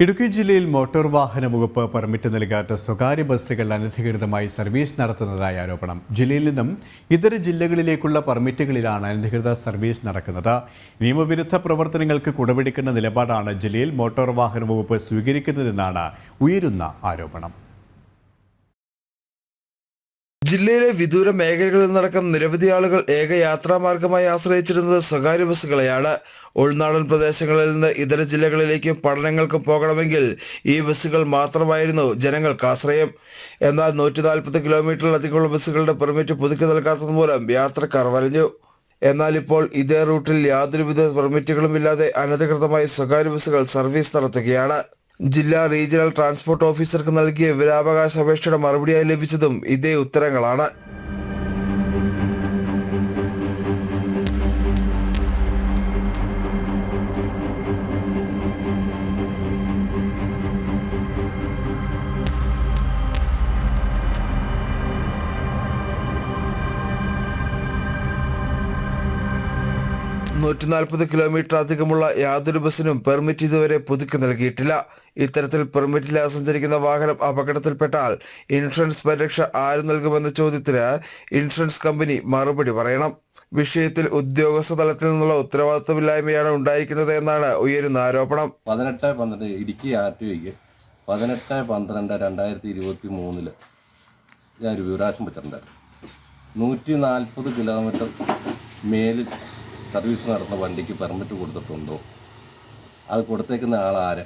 ഇടുക്കി ജില്ലയിൽ മോട്ടോർ വാഹന വകുപ്പ് പെർമിറ്റ് നൽകാത്ത സ്വകാര്യ ബസ്സുകൾ അനധികൃതമായി സർവീസ് നടത്തുന്നതായി ആരോപണം. ജില്ലയിൽ നിന്നും ഇതര ജില്ലകളിലേക്കുള്ള പെർമിറ്റുകളിലാണ് അനധികൃത സർവീസ് നടക്കുന്നത്. നിയമവിരുദ്ധ പ്രവർത്തനങ്ങൾക്ക് കുടപിടിക്കുന്ന നിലപാടാണ് ജില്ലയിൽ മോട്ടോർ വാഹന വകുപ്പ് സ്വീകരിക്കുന്നതെന്നാണ് ഉയരുന്ന ആരോപണം. ജില്ലയിലെ വിദൂര മേഖലകളിൽ നിന്നടക്കം നിരവധി ആളുകൾ ഏക യാത്രാമാർഗമായി ആശ്രയിച്ചിരുന്നത് സ്വകാര്യ ബസ്സുകളെയാണ്. ഉൾനാടൻ പ്രദേശങ്ങളിൽ നിന്ന് ഇതര ജില്ലകളിലേക്കും പഠനങ്ങൾക്കും പോകണമെങ്കിൽ ഈ ബസ്സുകൾ മാത്രമായിരുന്നു ജനങ്ങൾക്ക് ആശ്രയം. എന്നാൽ 140 കിലോമീറ്ററിലധികമുള്ള ബസ്സുകളുടെ പെർമിറ്റ് പുതുക്കി നൽകാത്തത് മൂലം യാത്രക്കാർ വലഞ്ഞു. എന്നാൽ ഇപ്പോൾ ഇതേ റൂട്ടിൽ യാതൊരുവിധ പെർമിറ്റുകളും ഇല്ലാതെ അനധികൃതമായി സ്വകാര്യ ബസ്സുകൾ സർവീസ് നടത്തുകയാണ്. ജില്ലാ റീജിയണൽ ട്രാൻസ്പോർട്ട് ഓഫീസർക്ക് നൽകിയ വിവരാവകാശ അപേക്ഷയുടെ മറുപടിയായി ലഭിച്ചതും ഇതേ ഉത്തരങ്ങളാണ്. കിലോമീറ്റർ അധികമുള്ള യാതൊരു ബസ്സിനും പെർമിറ്റ് ഇതുവരെ പുതുക്കി നൽകിയിട്ടില്ല. ഇത്തരത്തിൽ പെർമിറ്റില്ലാതെ സഞ്ചരിക്കുന്ന വാഹനം അപകടത്തിൽപ്പെട്ടാൽ ഇൻഷുറൻസ് പരിരക്ഷ ആര് നൽകുമെന്ന ചോദ്യത്തിന് ഇൻഷുറൻസ് കമ്പനി മറുപടി പറയണം. വിഷയത്തിൽ ഉദ്യോഗസ്ഥ തലത്തിൽ നിന്നുള്ള ഉത്തരവാദിത്തമില്ലായ്മയാണ് ഉണ്ടായിരിക്കുന്നത് എന്നാണ് ഉയരുന്ന ആരോപണം. 18/12 ഇടുക്കി RTOയ്ക്ക് 18/12/2023 ഞാനൊരു വിവരാശം വെച്ചിട്ടുണ്ടായിരുന്നു. 140 കിലോമീറ്റർ മേലിൽ സർവീസ് നടത്തുന്ന വണ്ടിക്ക് പെർമിറ്റ് കൊടുത്തിട്ടുണ്ടോ, അത് കൊടുത്തേക്കുന്ന ആളാര്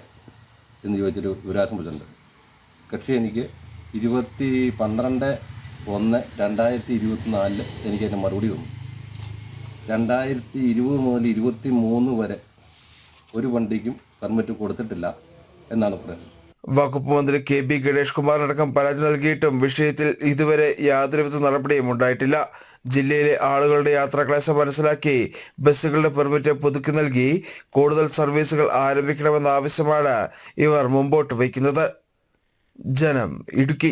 എന്ന് ചോദിച്ചൊരു വിവരാശം വെച്ചിട്ടുണ്ട്. കക്ഷി എനിക്ക് 12/1/2024 എനിക്ക് അതിൻ്റെ മറുപടി വന്നു. 2020 മുതൽ 2023 വരെ ഒരു വണ്ടിക്കും പെർമിറ്റ് കൊടുത്തിട്ടില്ല എന്നാണ് പറയുന്നത്. വകുപ്പ് മന്ത്രി KB ഗണേഷ് കുമാറിനടക്കം പരാതി നൽകിയിട്ടും വിഷയത്തിൽ ഇതുവരെ യാതൊരുവിധ നടപടിയും ഉണ്ടായിട്ടില്ല. ജില്ലയിലെ ആളുകളുടെ യാത്രാക്ലേശം മനസ്സിലാക്കി ബസ്സുകളുടെ പെർമിറ്റ് പുതുക്കി നൽകി കൂടുതൽ സർവീസുകൾ ആരംഭിക്കണമെന്ന ആവശ്യമാണ് ഇവർ മുമ്പോട്ട് വയ്ക്കുന്നത്. ജനം, ഇടുക്കി.